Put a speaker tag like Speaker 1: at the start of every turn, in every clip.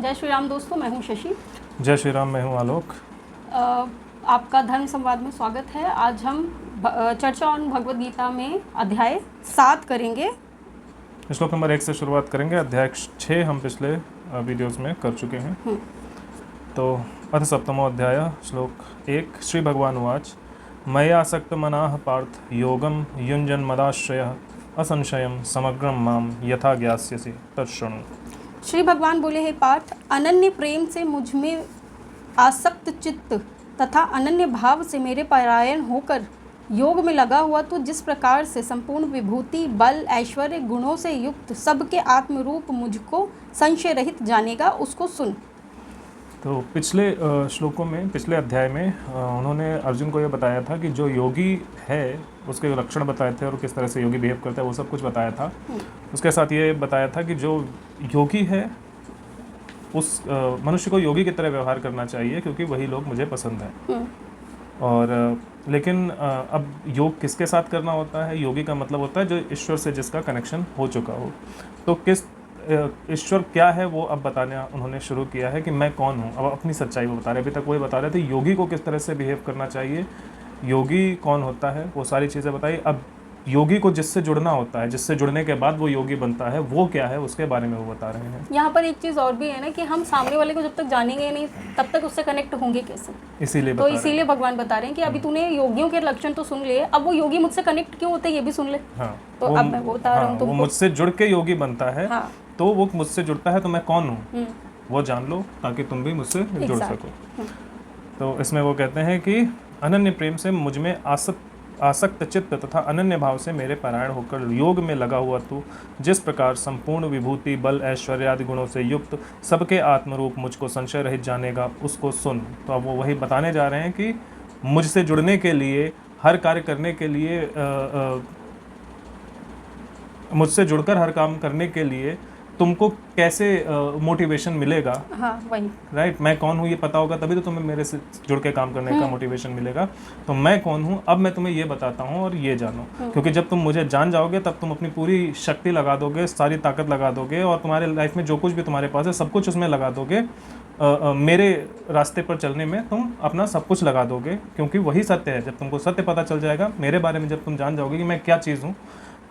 Speaker 1: जय श्री राम दोस्तों, मैं हूं शशि।
Speaker 2: जय श्री राम, मैं हूं आलोक।
Speaker 1: आपका धर्म संवाद में स्वागत है। आज हम चर्चा ऑन भगवद गीता में अध्याय 7 करेंगे।
Speaker 2: श्लोक नंबर 1 से शुरुआत करेंगे। अध्याय 6 हम पिछले वीडियोस में कर चुके हैं। तो अथ सप्तमो अध्याय श्लोक 1। श्री भगवान उवाच मय्यासक्त मनाः पार्थ योगम युञ्जन मदाश्रयः असंशयम समग्रम माम यथा ज्ञास्यसि तच्छृणु।
Speaker 1: श्री भगवान बोले, हे पार्थ, अनन्य प्रेम से मुझ में आसक्त चित्त तथा अनन्य भाव से मेरे परायण होकर योग में लगा हुआ तो जिस प्रकार से संपूर्ण विभूति, बल, ऐश्वर्य, गुणों से युक्त सबके आत्मरूप मुझको संशय रहित जानेगा, उसको सुन।
Speaker 2: तो पिछले श्लोकों में, पिछले अध्याय में उन्होंने अर्जुन को यह बताया था कि जो योगी है उसके लक्षण बताए थे और किस तरह से योगी बिहेव करता है, वो सब कुछ बताया था। उसके साथ ये बताया था कि जो योगी है उस मनुष्य को योगी की तरह व्यवहार करना चाहिए, क्योंकि वही लोग मुझे पसंद हैं। और लेकिन अब योग किसके साथ करना होता है? योगी का मतलब होता है जो ईश्वर से जिसका कनेक्शन हो चुका हो। तो किस ईश्वर क्या है वो अब बताना उन्होंने शुरू किया है कि मैं कौन हूँ। अब अपनी सच्चाई वो बता रहे। अभी तक वही बता रहे थे योगी को किस तरह से बिहेव करना चाहिए, योगी कौन होता है, वो सारी चीज़ें बताई। अब योगी को जिससे जुड़ना होता है, जिससे जुड़ने के बाद वो योगी बनता है, वो क्या है उसके बारे में वो बता रहे हैं।
Speaker 1: यहाँ पर एक चीज़ और भी है ना कि हम सामने वाले को जब तक जानेंगे नहीं तब तक उससे कनेक्ट होंगे कैसे। इसीलिए भगवान बता रहे हैं कि अभी तूने योगियों के लक्षण तो सुन लिए, अब वो योगी मुझसे कनेक्ट क्यों होते हैं ये भी सुन ले।
Speaker 2: हाँ,
Speaker 1: तो अब मैं वो बता रहा हूँ तुमको।
Speaker 2: वो मुझसे जुड़ के योगी बनता है।
Speaker 1: हाँ।
Speaker 2: तो वो मुझसे जुड़ता है तो मैं कौन हूँ वो जान लो, ताकि तुम भी मुझसे जुड़ सको। तो इसमें वो कहते हैं कि अनन्य प्रेम से मुझ में आसक्त चित्त तथा अनन्य भाव से मेरे परायण होकर योग में लगा हुआ तू जिस प्रकार संपूर्ण विभूति, बल, ऐश्वर्य आदि गुणों से युक्त सबके आत्मरूप मुझको संशय रहित जानेगा, उसको सुन। तो अब वो वही बताने जा रहे हैं कि मुझसे जुड़ने के लिए, हर कार्य करने के लिए, मुझसे जुड़कर हर काम करने के लिए तुमको कैसे मोटिवेशन मिलेगा।
Speaker 1: हाँ, वही
Speaker 2: राइट। मैं कौन हूँ ये पता होगा तभी तो तुम्हें मेरे से जुड़ के काम करने का मोटिवेशन मिलेगा। तो मैं कौन हूँ अब मैं तुम्हें ये बताता हूँ और ये जानो, क्योंकि जब तुम मुझे जान जाओगे तब तुम अपनी पूरी शक्ति लगा दोगे, सारी ताकत लगा दोगे और तुम्हारे लाइफ में जो कुछ भी तुम्हारे पास है सब कुछ उसमें लगा दोगे। मेरे रास्ते पर चलने में तुम अपना सब कुछ लगा दोगे, क्योंकि वही सत्य है। जब तुमको सत्य पता चल जाएगा मेरे बारे में, जब तुम जान जाओगे कि मैं क्या चीज़ हूँ,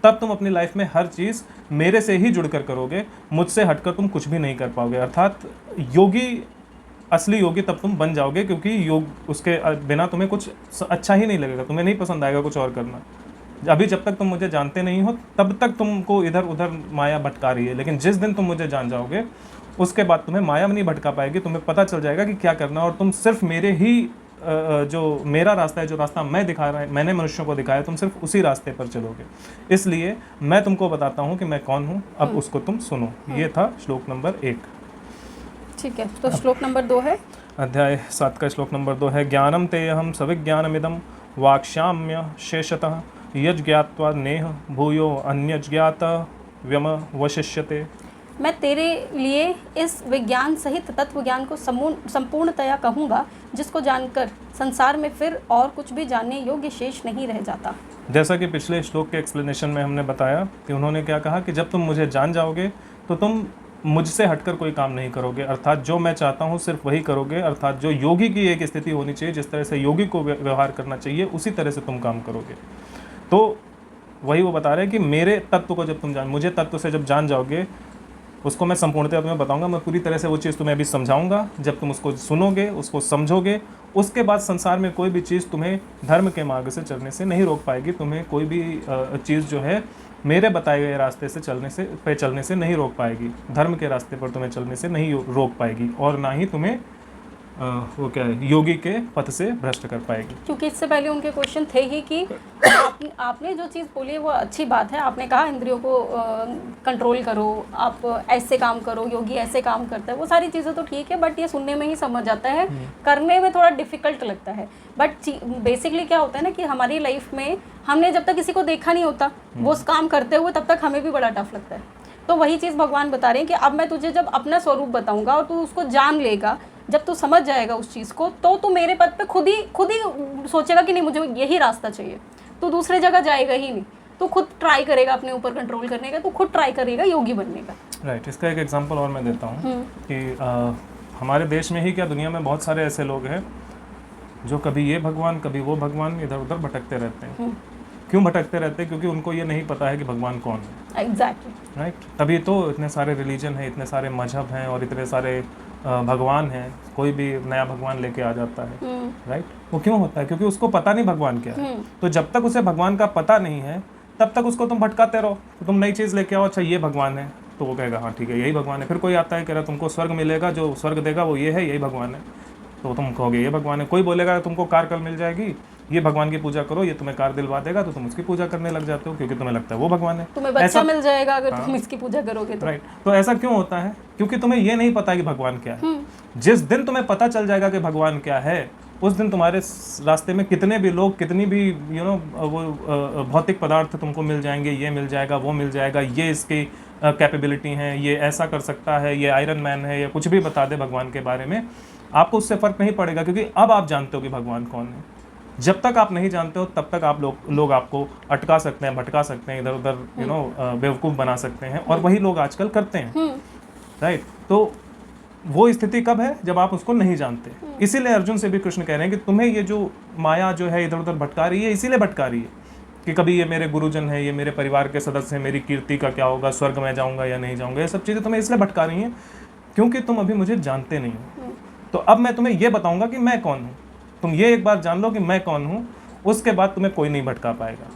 Speaker 2: तब तुम अपनी लाइफ में हर चीज़ मेरे से ही जुड़कर करोगे, मुझसे हटकर तुम कुछ भी नहीं कर पाओगे। अर्थात योगी, असली योगी तब तुम बन जाओगे, क्योंकि योग उसके बिना तुम्हें कुछ अच्छा ही नहीं लगेगा, तुम्हें नहीं पसंद आएगा कुछ और करना। अभी जब तक तुम मुझे जानते नहीं हो तब तक तुमको इधर उधर माया भटका रही है, लेकिन जिस दिन तुम मुझे जान जाओगे उसके बाद तुम्हें माया नहीं भटका पाएगी। तुम्हें पता चल जाएगा कि क्या करना, और तुम सिर्फ मेरे ही जो मेरा रास्ता है, जो रास्ता मैंने मनुष्यों को दिखाया, तुम सिर्फ उसी रास्ते पर चलोगे। इसलिए मैं तुमको बताता हूँ कि मैं कौन हूँ, अब उसको तुम सुनो। ये था श्लोक नंबर 1। ठीक
Speaker 1: है, तो श्लोक नंबर 2 है।
Speaker 2: अध्याय 7 का श्लोक नंबर 2 है। ज्ञानम तेऽहं सविज्ञानमिदं वाक्ष्याम्य शेषतः यज् ज्ञात्वा नेह भूयो अन्यज्ञात व्यमवशिष्यते।
Speaker 1: मैं तेरे लिए इस विज्ञान सहित तत्व ज्ञान को संपूर्णतया कहूँगा, जिसको जानकर संसार में फिर और कुछ भी जानने योग्य शेष नहीं रह जाता।
Speaker 2: जैसा कि पिछले श्लोक के एक्सप्लेनेशन में हमने बताया कि उन्होंने क्या कहा कि जब तुम मुझे जान जाओगे तो तुम मुझसे हटकर कोई काम नहीं करोगे, अर्थात जो मैं चाहता हूँ सिर्फ वही करोगे। अर्थात जो योगी की एक स्थिति होनी चाहिए, जिस तरह से योगी को व्यवहार करना चाहिए, उसी तरह से तुम काम करोगे। तो वही वो बता रहे हैं कि मेरे तत्व को जब तुम मुझे तत्व से जब जान जाओगे, उसको मैं संपूर्णतया तुम्हें बताऊंगा, मैं पूरी तरह से वो चीज़ तुम्हें अभी समझाऊंगा। जब तुम उसको सुनोगे, उसको समझोगे, उसके बाद संसार में कोई भी चीज़ तुम्हें धर्म के मार्ग से चलने से नहीं रोक पाएगी। तुम्हें कोई भी चीज़ जो है मेरे बताए गए रास्ते से चलने से नहीं रोक पाएगी, धर्म के रास्ते पर तुम्हें चलने से नहीं रोक पाएगी, और ना ही तुम्हें वो क्या है, योगी के पथ से भ्रष्ट कर पाएगी।
Speaker 1: क्योंकि इससे पहले उनके क्वेश्चन थे ही कि आपने जो चीज़ बोली है वो अच्छी बात है। आपने कहा इंद्रियों को कंट्रोल करो, आप ऐसे काम करो, योगी ऐसे काम करता है, वो सारी चीज़ें तो ठीक है, बट ये सुनने में ही समझ आता है, करने में थोड़ा डिफ़िकल्ट लगता है। बट बेसिकली क्या होता है ना कि हमारी लाइफ में हमने जब तक किसी को देखा नहीं होता वो उस काम करते हुए, तब तक हमें भी बड़ा टफ लगता है। तो वही चीज़ भगवान बता रहे हैं कि अब मैं तुझे जब अपना स्वरूप बताऊँगा और तू उसको जान लेगा, जब तू समझ जाएगा उस चीज़ को, तो तू मेरे पद पे खुद ही सोचेगा कि नहीं मुझे यही रास्ता चाहिए, तू दूसरे जगह जाएगा ही नहीं। तो खुद ट्राई करेगा अपने ऊपर कंट्रोल करने का, तो खुद ट्राई करेगा योगी बनने का।
Speaker 2: राइट, इसका एक एग्जांपल और मैं देता हूँ कि हमारे देश में ही क्या दुनिया में बहुत सारे ऐसे लोग हैं जो कभी ये भगवान कभी वो भगवान इधर उधर भटकते रहते हैं। क्यों भटकते रहते हैं? क्योंकि उनको ये नहीं पता है कि भगवान कौन है।
Speaker 1: एग्जैक्टली,
Speaker 2: राइट, तभी तो इतने सारे रिलीजन हैं, इतने सारे मजहब हैं और इतने सारे भगवान हैं। कोई भी नया भगवान लेके आ जाता है। राइट, वो क्यों होता है? क्योंकि उसको पता नहीं भगवान क्या है। तो जब तक उसे भगवान का पता नहीं है तब तक उसको तुम भटकाते रहो। तो तुम नई चीज़ लेके आओ, अच्छा ये भगवान है, तो वो कहेगा हाँ ठीक है यही भगवान है। फिर कोई आता है कह रहा तुमको स्वर्ग मिलेगा, जो स्वर्ग देगा वो ये है, यही भगवान है, तो तुम कहोगे ये भगवान है। कोई बोलेगा तुमको कार कल मिल जाएगी, ये भगवान की पूजा करो, ये तुम्हें कार दिलवा देगा, तो तुम उसकी पूजा करने लग जाते हो क्योंकि तुम्हें लगता है वो भगवान है।
Speaker 1: तुम्हें बच्चा मिल जाएगा अगर तुम इसकी पूजा करोगे तो।
Speaker 2: राइट, तो ऐसा क्यों होता है? क्योंकि तुम्हें ये नहीं पता कि भगवान क्या है। जिस दिन तुम्हें पता चल जाएगा कि भगवान क्या है, उस दिन तुम्हारे रास्ते में कितने भी लोग, कितनी भी वो भौतिक पदार्थ तुमको मिल जाएंगे, ये मिल जाएगा, वो मिल जाएगा, ये इसकी कैपेबिलिटी है, ये ऐसा कर सकता है, ये आयरन मैन है, या कुछ भी बता दे भगवान के बारे में, आपको उससे फ़र्क नहीं पड़ेगा क्योंकि अब आप जानते हो कि भगवान कौन है। जब तक आप नहीं जानते हो तब तक आप लोग आपको अटका सकते हैं, भटका सकते हैं, इधर उधर बेवकूफ़ बना सकते हैं, और वही लोग आजकल करते हैं। राइट, तो वो स्थिति कब है? जब आप उसको नहीं जानते। इसीलिए अर्जुन से भी कृष्ण कह रहे हैं कि तुम्हें ये जो माया जो है इधर उधर भटका रही है, इसीलिए भटका रही है कि कभी ये मेरे गुरुजन है, ये मेरे परिवार के सदस्य हैं, मेरी कीर्ति का क्या होगा, स्वर्ग में जाऊंगा या नहीं जाऊंगा, ये सब चीज़ें तुम्हें इसलिए भटका रही हैं क्योंकि तुम अभी मुझे जानते नहीं हो। तो अब मैं तुम्हें ये बताऊंगा कि मैं कौन हूँ। तुम ये एक बार जान लो कि मैं कौन हूँ, उसके बाद तुम्हें कोई नहीं भटका पाएगा।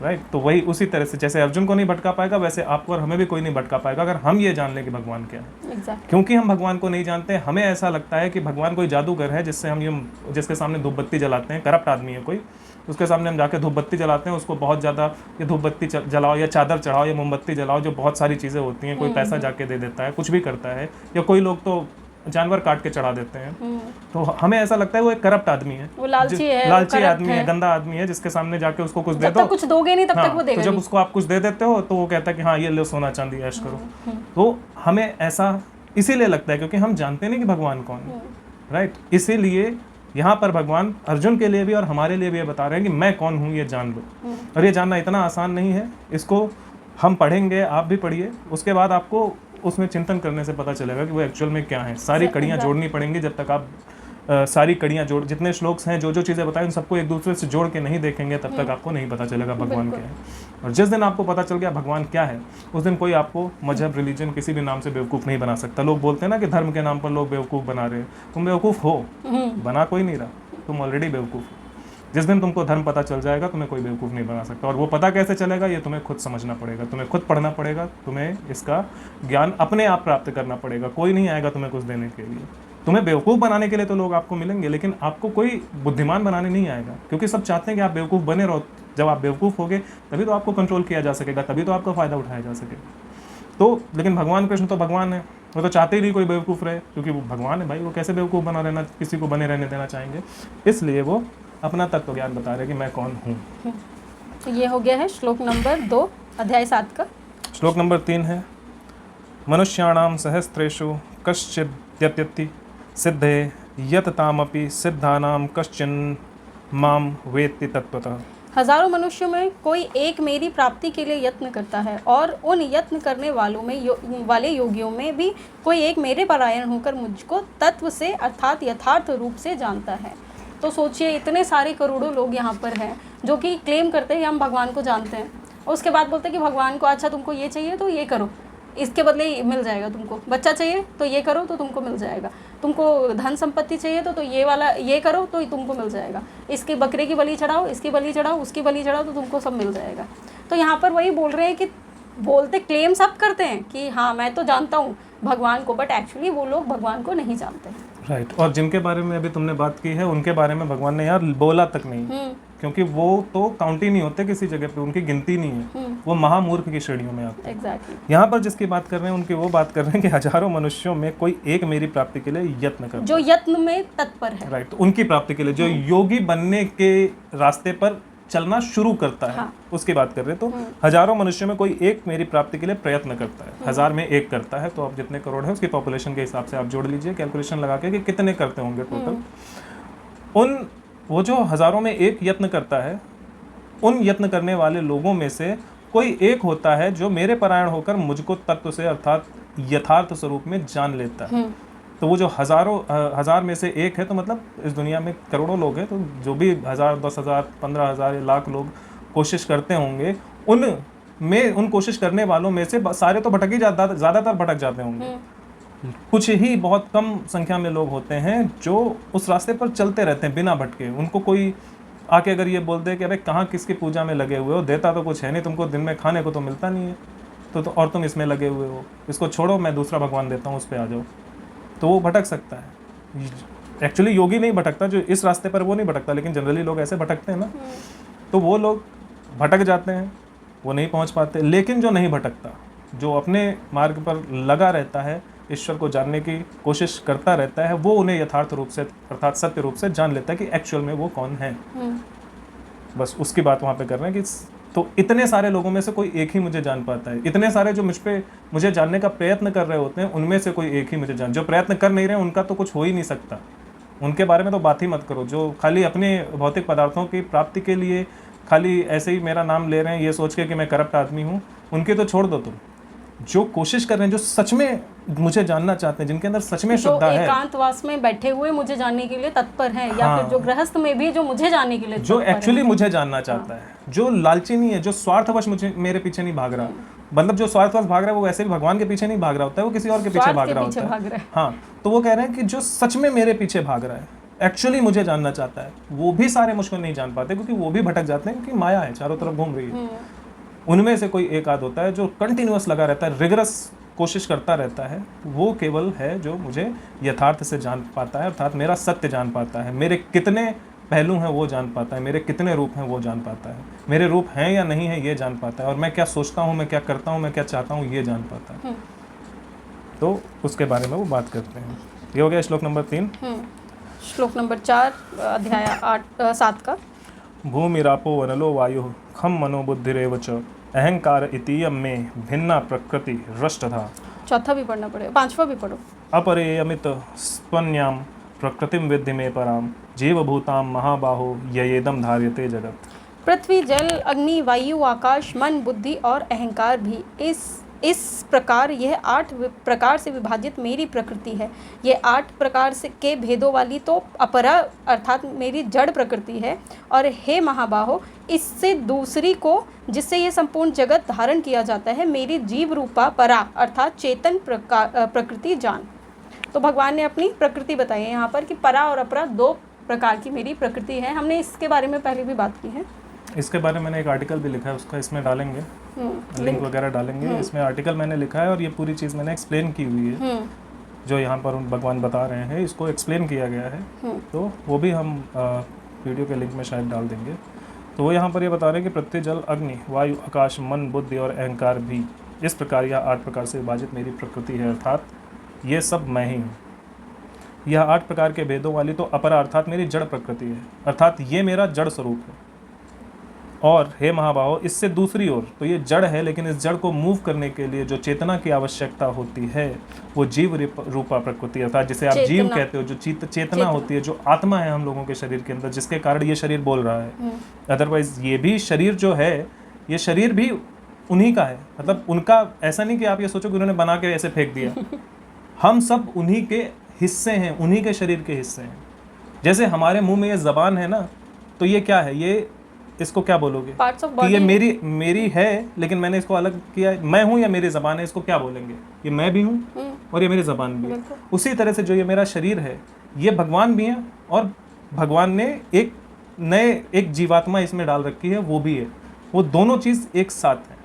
Speaker 2: राइट, तो वही उसी तरह से जैसे अर्जुन को नहीं भटका पाएगा, वैसे आपको और हमें भी कोई नहीं भटका पाएगा अगर हम ये जान लें कि भगवान क्या है।
Speaker 1: exactly.
Speaker 2: क्योंकि हम भगवान को नहीं जानते, हमें ऐसा लगता है कि भगवान कोई जादूगर है जिससे हम ये, जिसके सामने धूप बत्ती जलाते हैं, करप्ट आदमी है कोई, उसके सामने हम जाके धूप बत्ती जलाते हैं, उसको बहुत ज़्यादा ये धूप बत्ती जलाओ या चादर चढ़ाओ या मोमबत्ती जलाओ, जो बहुत सारी चीज़ें होती हैं, कोई पैसा जाके दे देता है, कुछ भी करता है, या कोई लोग तो जानवर काट के चढ़ा देते हैं। तो हमें ऐसा लगता है वो एक करप्ट आदमी है,
Speaker 1: वो लालची है,
Speaker 2: लालची आदमी है, गंदा आदमी है, जिसके सामने जाके उसको कुछ दे दो,
Speaker 1: कुछ दोगे नहीं तब तक वो देगा।
Speaker 2: तो जब उसको आप कुछ दे देते हो तो वो कहता है कि हाँ ये लो सोना चांदी ऐश करो। तो हमें ऐसा इसीलिए लगता है क्योंकि हम जानते नहीं कि भगवान कौन है। राइट, इसीलिए यहाँ पर भगवान अर्जुन के लिए भी और हमारे लिए भी ये बता रहे हैं कि मैं कौन हूँ ये जान लो। और ये जानना इतना आसान नहीं है, इसको हम पढ़ेंगे, आप भी पढ़िए, उसके बाद आपको उसमें चिंतन करने से पता चलेगा कि वो एक्चुअल में क्या है। सारी कड़ियाँ जोड़नी पड़ेंगी। जब तक आप सारी कड़ियाँ जोड़, जितने श्लोक्स हैं, जो चीज़ें बताएं, उन सबको एक दूसरे से जोड़ के नहीं देखेंगे तब तक आपको नहीं पता चलेगा भगवान क्या है। और जिस दिन आपको पता चल गया भगवान क्या है, उस दिन कोई आपको मजहब, रिलीजन, किसी भी नाम से बेवकूफ़ नहीं बना सकता। लोग बोलते हैं ना कि धर्म के नाम पर लोग बेवकूफ़ बना रहे हैं, तुम बेवकूफ़ हो, बना कोई नहीं रहा, तुम ऑलरेडी बेवकूफ़ हो। जिस दिन तुमको धर्म पता चल जाएगा तुम्हें कोई बेवकूफ़ नहीं बना सकता। और वो पता कैसे चलेगा, ये तुम्हें खुद समझना पड़ेगा, तुम्हें खुद पढ़ना पड़ेगा, तुम्हें इसका ज्ञान अपने आप प्राप्त करना पड़ेगा। कोई नहीं आएगा तुम्हें कुछ देने के लिए। तुम्हें बेवकूफ़ बनाने के लिए तो लोग आपको मिलेंगे, लेकिन आपको कोई बुद्धिमान बनाने नहीं आएगा, क्योंकि सब चाहते हैं कि आप बेवकूफ़ बने रहो। जब आप बेवकूफ़ होगे तभी तो आपको कंट्रोल किया जा सकेगा, तभी तो आपका फ़ायदा उठाया जा सकेगा। तो लेकिन भगवान कृष्ण तो भगवान है, वो तो चाहते ही नहीं कोई बेवकूफ़ रहे, क्योंकि वो भगवान है भाई, वो कैसे बेवकूफ़ बना रहना, किसी को बने रहने देना चाहेंगे। इसलिए वो अपना तत्व ज्ञान बता रहे कि मैं कौन हूँ।
Speaker 1: तो ये हो गया है श्लोक नंबर 2 अध्याय 7 का।
Speaker 2: श्लोक नंबर 3 है, मनुष्याणाम सहस्रेषु कश्चिद्यत्यति सिद्धे यत तामपि सिद्धानाम कश्चिन माम वेत्ति तत्वतः।
Speaker 1: हजारों मनुष्यों में कोई एक मेरी प्राप्ति के लिए यत्न करता है, और उन यत्न करने वालों में वाले योगियों में भी कोई एक मेरे परायण होकर मुझको तत्व से अर्थात यथार्थ रूप से जानता है। तो सोचिए, इतने सारे करोड़ों लोग यहाँ पर हैं जो कि क्लेम करते हैं कि हम भगवान को जानते हैं, और उसके बाद बोलते हैं कि भगवान को अच्छा तुमको ये चाहिए तो ये करो, इसके बदले मिल जाएगा, तुमको बच्चा चाहिए तो ये करो तो तुमको मिल जाएगा, तुमको धन संपत्ति चाहिए तो ये वाला ये करो तो तुमको मिल जाएगा, इसके बकरे की बलि चढ़ाओ, इसकी बलि चढ़ाओ, उसकी बलि चढ़ाओ तो तुमको सब मिल जाएगा। तो यहाँ पर वही बोल रहे हैं कि बोलते क्लेम सब करते हैं कि हाँ मैं तो जानता हूँ भगवान को, बट एक्चुअली वो लोग भगवान को नहीं जानते।
Speaker 2: राइट, और जिनके बारे में अभी तुमने बात की है उनके बारे में भगवान ने यार बोला तक नहीं, क्योंकि वो तो काउंट ही नहीं होते किसी जगह पे, उनकी गिनती नहीं है, वो महामूर्ख की श्रेणियों में आते हैं।
Speaker 1: एग्जैक्टली।
Speaker 2: यहाँ पर जिसकी बात कर रहे हैं उनकी वो बात कर रहे हैं कि हजारों मनुष्यों में कोई एक मेरी प्राप्ति के लिए यत्न करता है,
Speaker 1: जो यत्न में तत्पर है।
Speaker 2: राइट, तो उनकी प्राप्ति के लिए जो योगी बनने के रास्ते पर चलना शुरू करता है, उसकी बात कर रहे हैं। तो हजारों मनुष्यों में कोई एक मेरी प्राप्ति के लिए प्रयत्न करता है, 1000 में एक करता है, तो अब जितने करोड़ है उसकी पॉपुलेशन के हिसाब से आप जोड़ लीजिए, कैलकुलेशन लगा के कि कितने करते होंगे टोटल। उन वो जो हजारों में एक यत्न करता है, उन यत्न करने वाले लोगों में से कोई एक होता है जो मेरे परायण होकर मुझको तत्व से अर्थात यथार्थ स्वरूप में जान लेता है। तो वो जो हजार में से एक है, तो मतलब इस दुनिया में करोड़ों लोग हैं, तो जो भी 1000, 10,000, 15,000, लाख लोग कोशिश करते होंगे, उन कोशिश करने वालों में से सारे तो भटक ही ज़्यादातर भटक जाते होंगे। कुछ ही बहुत कम संख्या में लोग होते हैं जो उस रास्ते पर चलते रहते हैं बिना भटके। उनको कोई आके अगर ये बोल दे कि अरे कहाँ किसकी पूजा में लगे हुए हो, देता तो कुछ है नहीं तुमको, दिन में खाने को तो मिलता नहीं है, तो और तुम इसमें लगे हुए हो, इसको छोड़ो, मैं दूसरा भगवान देता हूँ, उस पर आ जाओ, तो वो भटक सकता है। एक्चुअली योगी नहीं भटकता, जो इस रास्ते पर वो नहीं भटकता, लेकिन जनरली लोग ऐसे भटकते हैं ना, तो वो लोग भटक जाते हैं, वो नहीं पहुँच पाते। लेकिन जो नहीं भटकता, जो अपने मार्ग पर लगा रहता है, ईश्वर को जानने की कोशिश करता रहता है, वो उन्हें यथार्थ रूप से अर्थात सत्य रूप से जान लेता है कि एक्चुअल में वो कौन है। बस उसकी बात वहाँ पे कर रहे हैं कि तो इतने सारे लोगों में से कोई एक ही मुझे जान पाता है। इतने सारे जो मुझे जानने का प्रयत्न कर रहे होते हैं, उनमें से कोई एक ही मुझे जो प्रयत्न कर नहीं रहे, उनका तो कुछ हो ही नहीं सकता। उनके बारे में तो बात ही मत करो। जो खाली अपने भौतिक पदार्थों की प्राप्ति के लिए खाली ऐसे ही मेरा नाम ले रहे हैं ये सोच के कि मैं करप्ट आदमी हूँ, उनके तो छोड़ दो तुम। जो कोशिश कर रहे हैं, जो सच में मुझे जानना चाहते हैं, जिनके अंदर सच में श्रद्धा है,
Speaker 1: एकांतवास में बैठे हुए मुझे जानने के लिए तत्पर हैं, या फिर जो गृहस्थ में भी जो मुझे जानने के लिए
Speaker 2: जो एक्चुअली मुझे जानना चाहता है, जो लालची नहीं है, जो स्वार्थवश मेरे पीछे नहीं भाग रहा। मतलब जो स्वार्थवश भाग रहा है वो वैसे भी भगवान के पीछे नहीं भाग रहा होता है, वो किसी और के पीछे भाग रहा होता है। हाँ, तो वो कह रहे हैं कि जो सच में मेरे पीछे भाग रहा है, एक्चुअली मुझे जानना चाहता है, वो भी सारे मुझको नहीं जान पाते, क्योंकि वो भी भटक जाते हैं, क्योंकि माया है, चारों तरफ घूम रही है। उनमें से कोई एक आध होता है जो कंटिन्यूअस लगा रहता है, रिगरस कोशिश करता रहता है, वो केवल है जो मुझे यथार्थ से जान पाता है, अर्थात मेरा सत्य जान पाता है, मेरे कितने पहलू हैं वो जान पाता है, मेरे कितने रूप हैं वो जान पाता है, मेरे रूप हैं या नहीं है ये जान पाता है, और मैं क्या सोचता हूँ, मैं क्या करता हूँ, मैं क्या चाहता हूँ ये जान पाता है। तो उसके बारे में वो बात करते हैं। ये हो गया श्लोक नंबर 3।
Speaker 1: श्लोक नंबर 4 अध्याय 7 का।
Speaker 2: भूमिरापो वनलो वायु खम मनो बुद्धिरेव च अहंकार इतीयम में भिन्ना प्रकृति रष्टधा।
Speaker 1: चौथा भी पढ़ना पड़ेगा, 5वां भी पढ़ो।
Speaker 2: अपरेयमित स्पन्याम प्रकृतिम विद्धि में पराम जीवभूताम महाबाहो ययेदम धार्यते जगत।
Speaker 1: पृथ्वी, जल, अग्नि, वायु, आकाश, मन, बुद्धि और अहंकार भी इस प्रकार यह 8 प्रकार से विभाजित मेरी प्रकृति है। ये 8 प्रकार से के भेदों वाली तो अपरा अर्थात मेरी जड़ प्रकृति है, और हे महाबाहो, इससे दूसरी को जिससे ये संपूर्ण जगत धारण किया जाता है, मेरी जीव रूपा परा अर्थात चेतन प्रकृति जान। तो भगवान ने अपनी प्रकृति बताई है यहाँ पर कि परा और अपरा 2 प्रकार की मेरी प्रकृति है। हमने इसके बारे में पहले भी बात की है।
Speaker 2: इसके बारे में मैंने एक आर्टिकल भी लिखा है, उसका इसमें डालेंगे, लिंक वगैरह डालेंगे। इसमें आर्टिकल मैंने लिखा है और ये पूरी चीज़ मैंने एक्सप्लेन की हुई है, जो यहाँ पर भगवान बता रहे हैं इसको एक्सप्लेन किया गया है। तो वो भी हम वीडियो के लिंक में शायद डाल देंगे। तो वो यहाँ पर ये बता रहे हैं कि पृथ्वी, जल, अग्नि, वायु, आकाश, मन, बुद्धि और अहंकार भी इस प्रकार यह 8 प्रकार से विभाजित मेरी प्रकृति है, अर्थात ये सब मैं ही हूँ। यह 8 प्रकार के भेदों वाली तो अपरा अर्थात मेरी जड़ प्रकृति है, अर्थात ये मेरा जड़ स्वरूप है। और हे महाबाहो, इससे दूसरी ओर तो ये जड़ है, लेकिन इस जड़ को मूव करने के लिए जो चेतना की आवश्यकता होती है, वो जीव रूपा प्रकृति अर्थात जिसे आप जीव कहते हो, जो चेतना होती है, जो आत्मा है हम लोगों के शरीर के अंदर, जिसके कारण ये शरीर बोल रहा है। अदरवाइज ये भी शरीर जो है, ये शरीर भी उन्हीं का है। मतलब उनका ऐसा नहीं कि आप ये सोचो कि उन्होंने बना के ऐसे फेंक दिया। हम सब उन्हीं के हिस्से हैं, उन्हीं के शरीर के हिस्से हैं। जैसे हमारे मुंह में ये जबान है ना, तो ये क्या है, ये इसको क्या बोलोगे कि ये मेरी है, लेकिन मैंने इसको अलग किया, मैं हूँ या मेरी ज़बान है, इसको क्या बोलेंगे? ये मैं भी हूँ और ये मेरी ज़बान भी है। उसी तरह से जो ये मेरा शरीर है, ये भगवान भी है, और भगवान ने एक जीवात्मा इसमें डाल रखी है, वो भी है। वो दोनों चीज़ एक साथ है,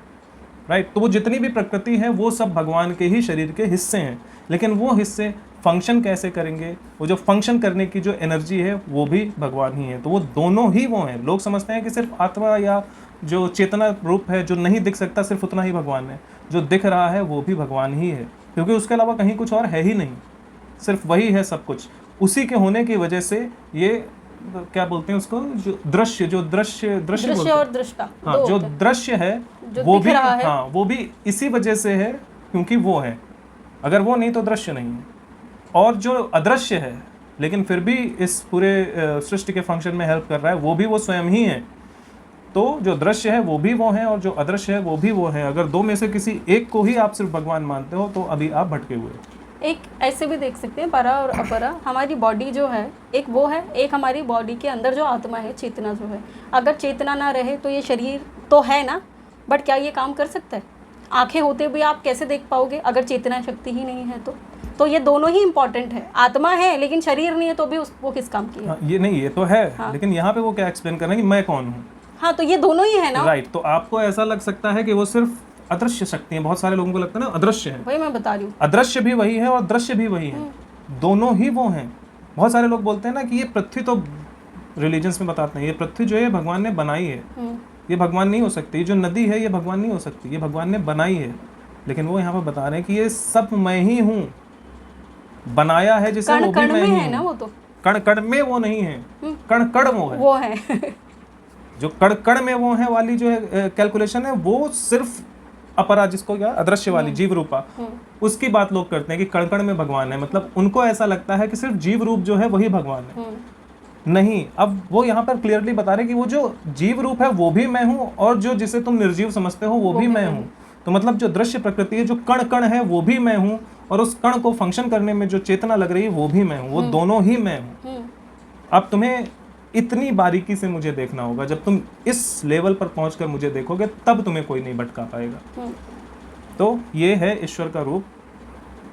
Speaker 2: राइट। तो वो जितनी भी प्रकृति है वो सब भगवान के ही शरीर के हिस्से हैं, लेकिन वो हिस्से फंक्शन कैसे करेंगे, वो जो फंक्शन करने की जो एनर्जी है वो भी भगवान ही है। तो वो दोनों ही वो हैं। लोग समझते हैं कि सिर्फ आत्मा या जो चेतना रूप है, जो नहीं दिख सकता, सिर्फ उतना ही भगवान है। जो दिख रहा है वो भी भगवान ही है, क्योंकि उसके अलावा कहीं कुछ और है ही नहीं, सिर्फ वही है सब कुछ। उसी के होने की वजह से ये क्या बोलते हैं उसको, जो दृश्य और दृष्टा, हाँ, जो दृश्य है वो भी, हाँ, वो भी इसी वजह से है क्योंकि वो है। अगर वो नहीं तो दृश्य नहीं है। और जो अदृश्य है लेकिन फिर भी इस पूरे सृष्टि के फंक्शन में हेल्प कर रहा है, वो भी वो स्वयं ही है। तो जो दृश्य है वो भी वो है और जो अदृश्य है वो भी वो है। अगर दो में से किसी एक को ही आप सिर्फ भगवान मानते हो तो अभी आप भटके हुए हो।
Speaker 1: एक ऐसे भी देख सकते हैं, परा और अपरा। हमारी बॉडी जो है एक वो है, एक हमारी बॉडी के अंदर जो आत्मा है, चेतना जो है। अगर चेतना ना रहे तो ये शरीर तो है ना, बट क्या ये काम कर सकता है? आंखें होते हुए आप कैसे देख पाओगे अगर चेतना शक्ति ही नहीं है? तो ये दोनों ही इंपॉर्टेंट है। आत्मा है लेकिन शरीर नहीं है तो भी वो किस काम की है?
Speaker 2: हाँ, ये नहीं, ये तो है। हाँ। लेकिन यहाँ पे वो क्या एक्सप्लेन कर रहे हैं कि मैं कौन हूँ।
Speaker 1: हाँ, तो ये दोनों ही है ना।
Speaker 2: राइट। तो आपको ऐसा लग सकता है कि वो सिर्फ अदृश्य शक्ति है, बहुत सारे लोगों को लगता है ना अदृश्य है।
Speaker 1: वही मैं बता रही हूँ,
Speaker 2: अदृश्य भी वही है और दृश्य भी वही है, दोनों ही वो हैं। बहुत सारे लोग बोलते हैं ना कि ये पृथ्वी, तो रिलीजन्स में बताते हैं ये पृथ्वी जो है भगवान ने बनाई है, ये भगवान नहीं हो सकती। जो नदी है ये भगवान नहीं हो सकती, ये भगवान ने बनाई है। लेकिन वो यहाँ पर बता रहे हैं कि ये सब मैं ही हूँ, बनाया है जिसे, वो भी मैं ही
Speaker 1: है ना। वो तो
Speaker 2: कण कण में वो नहीं है, कण कण वो है। जो कण कण में वो है वाली जो है कैलकुलेशन है, वो सिर्फ अपरा, जिसको क्या अदृश्य वाली जीव रूपा, उसकी बात लोग करते हैं कि कण कण में भगवान है। मतलब उनको ऐसा लगता है कि सिर्फ जीव रूप जो है वही भगवान है। नहीं, अब वो यहाँ पर क्लियरली बता रहे कि वो जो जीव रूप है वो भी मैं हूँ और जो जिसे तुम निर्जीव समझते हो वो भी मैं हूँ। तो मतलब जो दृश्य प्रकृति है, जो कण कण है वो भी मैं हूँ और उस कण को फंक्शन करने में जो चेतना लग रही है वो भी मैं हूँ, वो दोनों ही मैं हूँ। अब तुम्हें इतनी बारीकी से मुझे देखना होगा, जब तुम इस लेवल पर पहुंचकर मुझे देखोगे तब तुम्हें कोई नहीं भटका पाएगा। तो ये है ईश्वर का रूप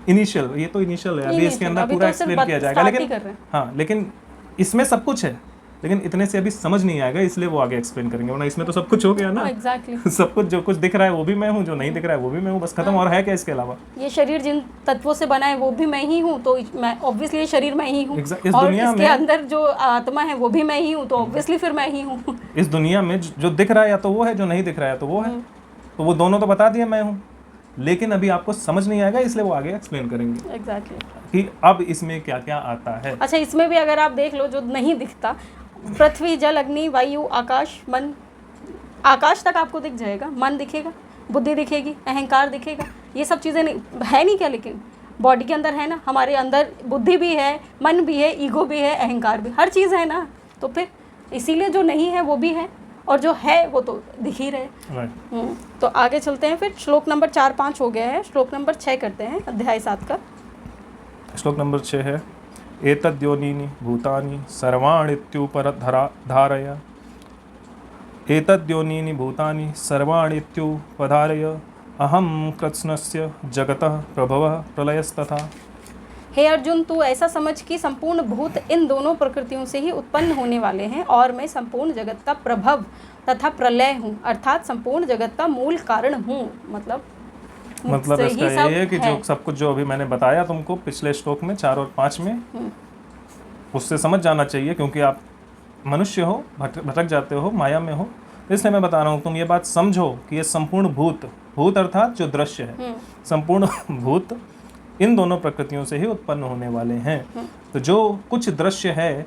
Speaker 2: इनिशियल, ये तो इनिशियल है, अभी इसके अंदर पूरा एक्सप्लेन किया जाएगा। लेकिन हाँ, लेकिन इसमें सब कुछ है, लेकिन इतने से अभी समझ नहीं आएगा, इसलिए वो आगे एक्सप्लेन करेंगे। वरना इसमें तो सब कुछ हो गया ना।
Speaker 1: एग्जैक्टली।
Speaker 2: सब कुछ, जो कुछ दिख रहा है वो भी मैं हूँ, जो नहीं दिख रहा है वो भी मैं हूँ, बस खत्म। और है क्या इसके अलावा? ये
Speaker 1: शरीर जिन तत्वों से बना है वो भी मैं ही हूँ, तो मैं ऑब्वियसली ये शरीर मैं ही हूँ।
Speaker 2: इस
Speaker 1: और
Speaker 2: दुनिया
Speaker 1: इसके अंदर जो आत्मा है वो भी मैं ही हूँ, तो ऑब्वियसली फिर मैं ही हूँ।
Speaker 2: इस दुनिया में जो दिख रहा है या तो वो है, जो नहीं दिख रहा है तो वो है। तो वो दोनों तो बता दिया मैं हूँ, लेकिन अभी आपको समझ नहीं आएगा, इसलिए वो आगे एक्सप्लेन करेंगे।
Speaker 1: एग्जैक्टली।
Speaker 2: कि अब इसमें क्या क्या आता है।
Speaker 1: अच्छा, इसमें भी अगर आप देख लो जो नहीं दिखता, पृथ्वी, जल, अग्नि, वायु, आकाश, मन। आकाश तक आपको दिख जाएगा, मन दिखेगा, बुद्धि दिखेगी, अहंकार दिखेगा। ये सब चीज़ें है नहीं क्या? लेकिन बॉडी के अंदर है ना, हमारे अंदर बुद्धि भी है, मन भी है, ईगो भी है, अहंकार भी, हर चीज़ है ना। तो फिर इसीलिए जो नहीं है वो भी है और जो है वो तो दिख ही रहे। तो आगे चलते हैं फिर। श्लोक नंबर 4-5 हो गया है, श्लोक नंबर 6 करते हैं, अध्याय 7 का।
Speaker 2: श्लोक नंबर 6 है, एतद्योनीनि भूतानि सर्वाणीत्युपधारय, एतद्योनीनि भूतानि सर्वाणीत्युपधारय, अहम कृत्स्नस्य जगतः प्रभवः प्रलयस्तथा।
Speaker 1: हे अर्जुन, तू ऐसा समझ कि संपूर्ण भूत इन दोनों प्रकृतियों से ही उत्पन्न होने वाले हैं और मैं संपूर्ण जगत का प्रभव तथा प्रलय हूँ, अर्थात संपूर्ण जगत का मूल कारण हूँ। मतलब
Speaker 2: इसका ये है कि जो सब कुछ जो अभी मैंने बताया तुमको पिछले श्लोक में 4 और 5 में, उससे समझ जाना चाहिए, क्योंकि आप मनुष्य हो, भटक जाते हो, माया में हो। इसलिए मैं बता रहा हूँ, तुम ये बात समझो कि ये संपूर्ण भूत अर्थात जो दृश्य है, संपूर्ण भूत इन दोनों प्रकृतियों से ही उत्पन्न होने वाले हैं। तो जो कुछ दृश्य है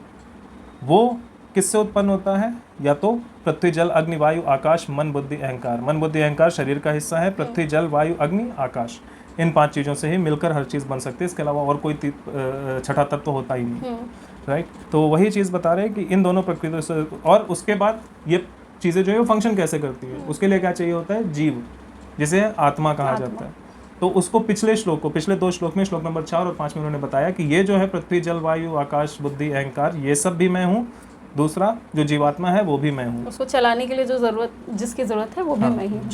Speaker 2: वो किससे उत्पन्न होता है? या तो पृथ्वी, जल, अग्नि, वायु, आकाश, मन, बुद्धि, अहंकार। मन, बुद्धि, अहंकार शरीर का हिस्सा है। पृथ्वी, जल, वायु, अग्नि, आकाश, इन 5 चीज़ों से ही मिलकर हर चीज़ बन सकती है। इसके अलावा और कोई छठा तत्व तो होता ही नहीं। राइट। तो वही चीज़ बता रहे हैं कि इन दोनों प्रकृतियों से, और उसके बाद ये चीज़ें जो है वो फंक्शन कैसे करती है, उसके लिए क्या चाहिए होता है? जीव, जिसे आत्मा कहा जाता है। तो उसको पिछले 2 श्लोक में, श्लोक नंबर 4 और 5 में उन्होंने बताया कि ये जो है पृथ्वी, जल, वायु, आकाश, बुद्धि, अहंकार, ये सब भी मैं हूँ। दूसरा जो जीवात्मा है वो भी मैं हूँ, उसको
Speaker 1: चलाने के लिए जिसकी जरूरत है वो भी मैं ही हूँ।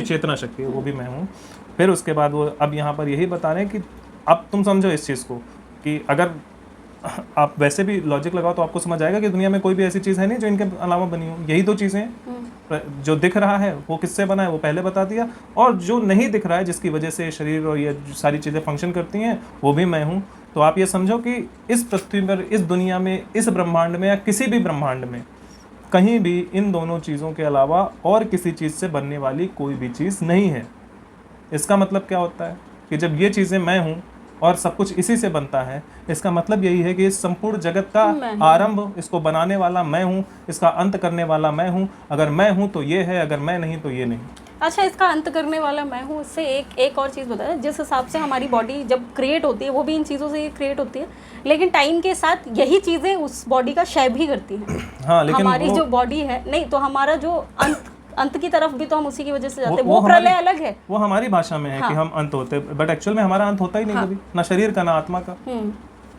Speaker 2: चेतना शक्ति है वो भी मैं हूँ। फिर उसके बाद वो अब यहाँ पर यही बता रहे हैं कि अब तुम समझो इस चीज़ को, कि अगर आप वैसे भी लॉजिक लगाओ तो आपको समझ आएगा कि दुनिया में कोई भी ऐसी चीज़ है नहीं जो इनके अलावा बनी हो। यही 2 चीज़ें हैं। जो दिख रहा है वो किससे बना है वो पहले बता दिया, और जो नहीं दिख रहा है जिसकी वजह से शरीर और ये सारी चीज़ें फंक्शन करती हैं वो भी मैं हूँ। तो आप ये समझो कि इस पृथ्वी पर, इस दुनिया में, इस ब्रह्मांड में या किसी भी ब्रह्मांड में कहीं भी इन दोनों चीज़ों के अलावा और किसी चीज़ से बनने वाली कोई भी चीज़ नहीं है। इसका मतलब क्या होता है कि जब ये चीज़ें मैं हूँ और सब कुछ इसी से बनता है, इसका मतलब यही है कि इस संपूर्ण जगत का आरंभ, इसको बनाने वाला मैं हूँ, इसका अंत करने वाला मैं हूँ। अगर मैं हूँ तो ये है, अगर मैं नहीं तो ये नहीं।
Speaker 1: अच्छा, इसका अंत करने वाला मैं हूँ। इससे एक और चीज़ बताया, जिस हिसाब से हमारी बॉडी जब क्रिएट होती है वो भी इन चीज़ों से क्रिएट होती है, लेकिन टाइम के साथ यही चीज़ें उस बॉडी का क्षय भी करती हैं।
Speaker 2: हाँ, लेकिन
Speaker 1: हमारी जो बॉडी है, नहीं तो हमारा जो अंत की तरफ भी तो हम उसी की वजह से जाते हैं। वो
Speaker 2: हमारी-
Speaker 1: प्रलय अलग है,
Speaker 2: वो हमारी भाषा में है
Speaker 1: हाँ।
Speaker 2: कि हम अंत होते, बट एक्चुअल में हमारा अंत होता ही नहीं कभी, ना शरीर का ना आत्मा का।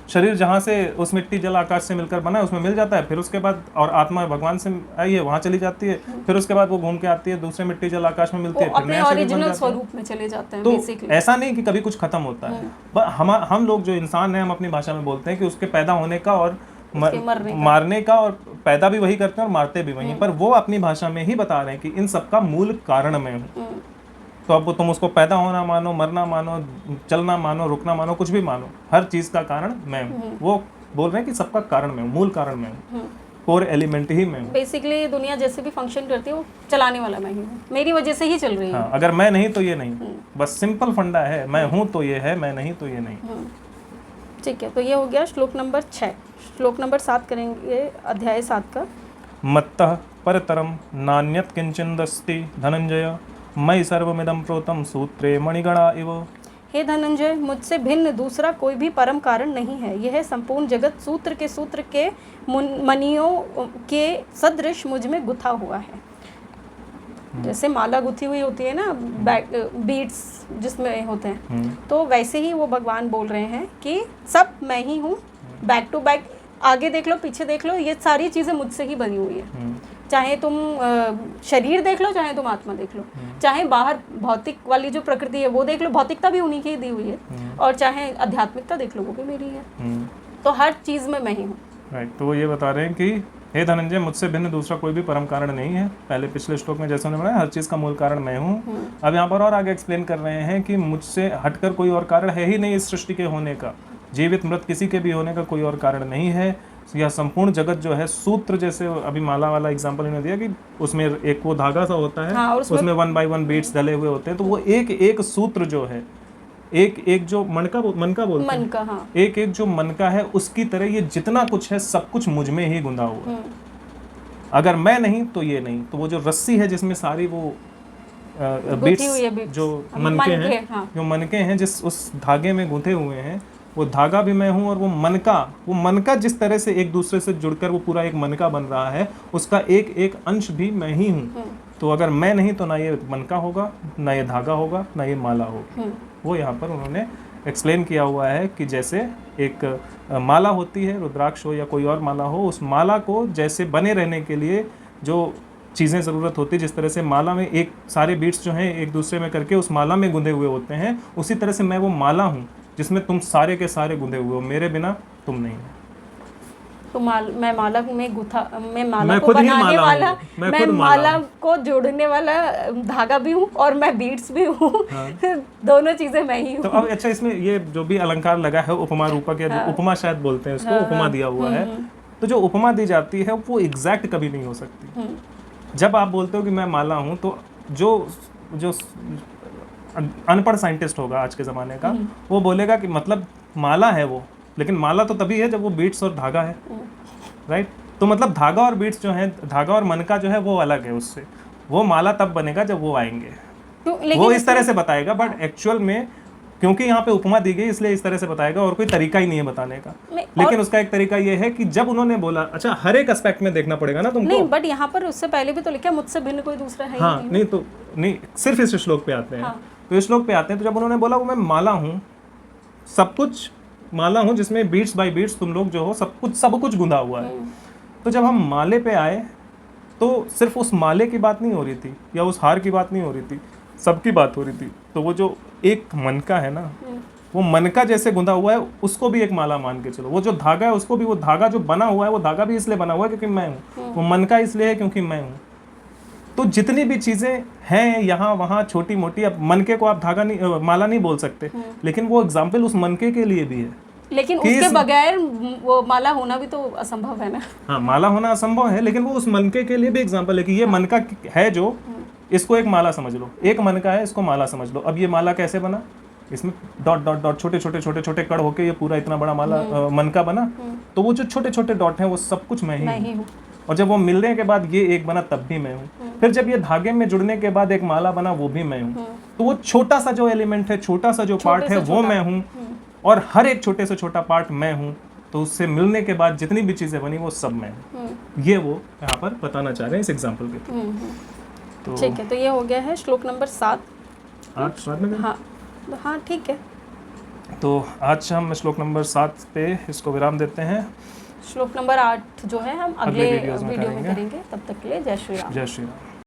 Speaker 2: शरीर जहाँ से उस मिट्टी जल आकाश से मिलकर बना है उसमें मिल जाता है, फिर उसके बाद, और आत्मा भगवान से आई है वहाँ चली जाती है, फिर उसके बाद वो घूम के आती है दूसरे मिट्टी जल आकाश में मिलती है, फिर
Speaker 1: अपने
Speaker 2: नया शरीर बन
Speaker 1: ओरिजिनल
Speaker 2: जाता है।
Speaker 1: स्वरूप में चले जाते हैं
Speaker 2: तो
Speaker 1: बेसिकली।
Speaker 2: ऐसा नहीं कि कभी कुछ खत्म होता है, पर हम लोग जो इंसान हैं, हम अपनी भाषा में बोलते हैं कि उसके पैदा होने का और मारने का, और पैदा भी वही करते हैं और मारते भी वही, पर वो अपनी भाषा में ही बता रहे हैं कि इन सब का मूल कारण मैं हूँ। तो अब तुम उसको पैदा होना मानो, मरना मानो, चलना मानो, रुकना मानो, कुछ भी मानो, हर चीज का कारण मैं हूँ। वो बोल रहे हैं कि सबका कारण मैं हूँ, मूल कारण मैं हूँ, कोर एलिमेंट ही मैं हूँ।
Speaker 1: बेसिकली दुनिया जैसे भी फंक्शन करती है वो चलाने वाला मैं ही हूँ, मेरी वजह से ही चल रही है।
Speaker 2: हाँ, अगर मैं नहीं तो ये नहीं, बस सिंपल फंडा है, मैं हूँ तो ये है, मैं नहीं तो ये नहीं।
Speaker 1: ठीक है, तो ये हो गया श्लोक नंबर 6। श्लोक नंबर 7 करेंगे, अध्याय 7 का।
Speaker 2: मत्तः परतरम नान्यत् किंचिदस्ति धनंजय मयि सर्वमिदं प्रोतं सूत्रे मणिगणा इव।
Speaker 1: हे धनंजय, मुझसे भिन्न दूसरा कोई भी परम कारण नहीं है। यह संपूर्ण जगत सूत्र के मणियों के सदृश मुझ में गुथा हुआ है। जैसे माला गुथी हुई होती है ना, बीड्स जिसमें होते हैं, तो वैसे ही वो भगवान बोल रहे हैं कि सब मैं ही हूँ, बैक टू बैक, आगे देख लो पीछे देख लो, ये सारी चीज़ें मुझसे ही बनी हुई है। चाहे तुम शरीर देख लो, चाहे तुम आत्मा देख लो, चाहे बाहर भौतिक वाली जो प्रकृति है वो देख लो, भौतिकता भी उन्हीं की दी हुई है, और चाहे आध्यात्मिकता देख लो वो भी मेरी है। तो हर चीज़ में मैं ही हूँ।
Speaker 2: राइट, तो वो ये बता रहे हैं कि हे धनंजय, मुझसे भिन्न दूसरा कोई भी परम कारण नहीं है। पहले पिछले श्लोक में जैसे उन्होंने बताया, हर चीज़ का मूल कारण मैं हूँ। अब यहाँ पर और आगे एक्सप्लेन कर रहे हैं कि मुझसे हटकर कोई और कारण है ही नहीं इस सृष्टि के होने का, जीवित मृत किसी के भी होने का कोई और कारण नहीं है। यह संपूर्ण जगत जो है सूत्र, जैसे अभी माला वाला एग्जांपल इन्होंने दिया कि उसमें एक वो धागा सा होता है,
Speaker 1: हाँ,
Speaker 2: उसमें 1 by 1 बीट्स डले हुए होते हैं, तो वो एक एक सूत्र जो है, एक जो मन का बोलते हैं, हाँ। एक जो मन का है, उसकी तरह ये जितना कुछ है सब कुछ मुझ में ही गुंदा हुआ है। अगर मैं नहीं तो ये नहीं, तो वो जो रस्सी है जिसमें सारी वो बीट्स जो मनके हैं, हाँ। जो मनके हैं जिस उस धागे में गुंथे हुए हैं, वो धागा भी मैं हूँ, और वो मनका जिस तरह से एक दूसरे से जुड़कर वो पूरा एक मनका बन रहा है, उसका एक एक अंश भी मैं ही हूँ। तो अगर मैं नहीं तो ना ये मनका होगा, ना ये धागा होगा, ना ये माला होगी। वो यहाँ पर उन्होंने एक्सप्लेन किया हुआ है कि जैसे एक माला होती है, रुद्राक्ष हो या कोई और माला हो, उस माला को जैसे बने रहने के लिए जो चीज़ें ज़रूरत होती है, जिस तरह से माला में एक सारे बीट्स जो हैं एक दूसरे में करके उस माला में गुंदे हुए होते हैं, उसी तरह से मैं वो माला हूँ जिसमें तुम सारे के सारे गुंदे हुए हो, मेरे बिना तुम नहीं हो।
Speaker 1: तो मैं माला में गुथा, मैं माला को बनाने वाला, मैं माला को जोड़ने वाला धागा भी हूँ, और मैं बीड्स भी हूँ। हाँ। दोनों चीजें मैं ही हूँ।
Speaker 2: तो अब अच्छा, इसमें ये जो भी अलंकार लगा है, उपमा रूपक या जो उपमा शायद बोलते हैं उसको, उपमा दिया हुआ है, तो जो उपमा दी जाती है वो एग्जैक्ट कभी नहीं हो सकती। जब आप बोलते हो कि मैं माला हूँ, तो जो अनपढ़ साइंटिस्ट होगा आज के ज़माने का, वो बोलेगा कि मतलब माला है वो, लेकिन माला तो तभी है जब वो बीट्स और धागा है, राइट। तो मतलब धागा और बीट्स जो है, धागा और मनका जो है वो अलग है उससे, वो माला तब बनेगा जब वो आएंगे, वो इस तरह से बताएगा। बट एक्चुअल में क्योंकि यहाँ पे उपमा दी गई इसलिए इस तरह से बताएगा, और कोई तरीका ही नहीं है बताने का। लेकिन उसका एक तरीका ये है कि जब उन्होंने बोला, अच्छा हर एक एस्पेक्ट में देखना पड़ेगा ना तुमको।
Speaker 1: नहीं, बट यहाँ पर उससे पहले भी तो लिखा मुझसे भिन्न कोई दूसरा है।
Speaker 2: हाँ, नहीं तो नहीं, सिर्फ इस श्लोक पे आते हैं। हाँ। तो इस श्लोक पे आते हैं, तो जब उन्होंने बोला वो मैं माला हूँ, सब कुछ माला हूँ जिसमें बीट्स बाय बीट्स तुम लोग जो हो सब कुछ गुंदा हुआ है। तो जब हम माले पे आए तो सिर्फ उस माले की बात नहीं हो रही थी, या उस हार की बात नहीं हो रही थी, सबकी बात हो रही थी। तो वो जो एक मनका है ना, वो मनका जैसे गुंदा हुआ है, उसको भी एक माला मान के चलो। वो जो धागा है उसको भी, वो धागा जो बना हुआ है वो धागा भी इसलिए बना हुआ है क्योंकि मैं हूँ, वो मनका इसलिए है क्योंकि मैं हूँ। तो जितनी भी चीज़ें हैं यहाँ वहाँ छोटी मोटी, अब मनके को आप धागा नहीं, माला नहीं बोल सकते, लेकिन वो एग्जाम्पल उस मनके के लिए भी है।
Speaker 1: लेकिन उसके बगैर वो माला होना भी तो असंभव है ना। हाँ,
Speaker 2: माला होना असंभव है, लेकिन वो उस मनके के लिए भी एग्जाम्पल है कि ये मनका है जो, इसको एक माला समझ लो, एक मनका है इसको माला समझ लो। अब ये माला कैसे बना, इसमें डॉट डॉट डॉट छोटे छोटे कण होके ये पूरा इतना बड़ा माला मनका बना। तो वो जो छोटे छोटे डॉट हैं वो सब कुछ मैं ही हूँ। और जब वो मिलने के बाद ये एक बना तब भी मैं हूँ, फिर जब ये धागे में जुड़ने के बाद एक माला बना वो भी मैं हूँ। तो वो छोटा सा जो एलिमेंट है, छोटा सा जो पार्ट है वो मैं हूँ, और हर एक छोटे से छोटा पार्ट मैं हूँ। तो उससे मिलने के बाद जितनी भी चीज़ें बनी वो सब मैं हूँ। ये वो यहाँ पर बताना चाह रहे हैं इस एग्जाम्पल के थ्रू। तो
Speaker 1: ठीक है, तो ये हो गया है श्लोक नंबर 7।
Speaker 2: 8 में गए?
Speaker 1: हाँ हाँ ठीक है।
Speaker 2: तो आज हम श्लोक नंबर 7 पे इसको विराम देते हैं।
Speaker 1: श्लोक नंबर 8 जो है हम अगले
Speaker 2: वीडियोज़ में
Speaker 1: वीडियो में
Speaker 2: करेंगे।
Speaker 1: करेंगे। तब तक के लिए जय श्री राम।
Speaker 2: जय श्री राम।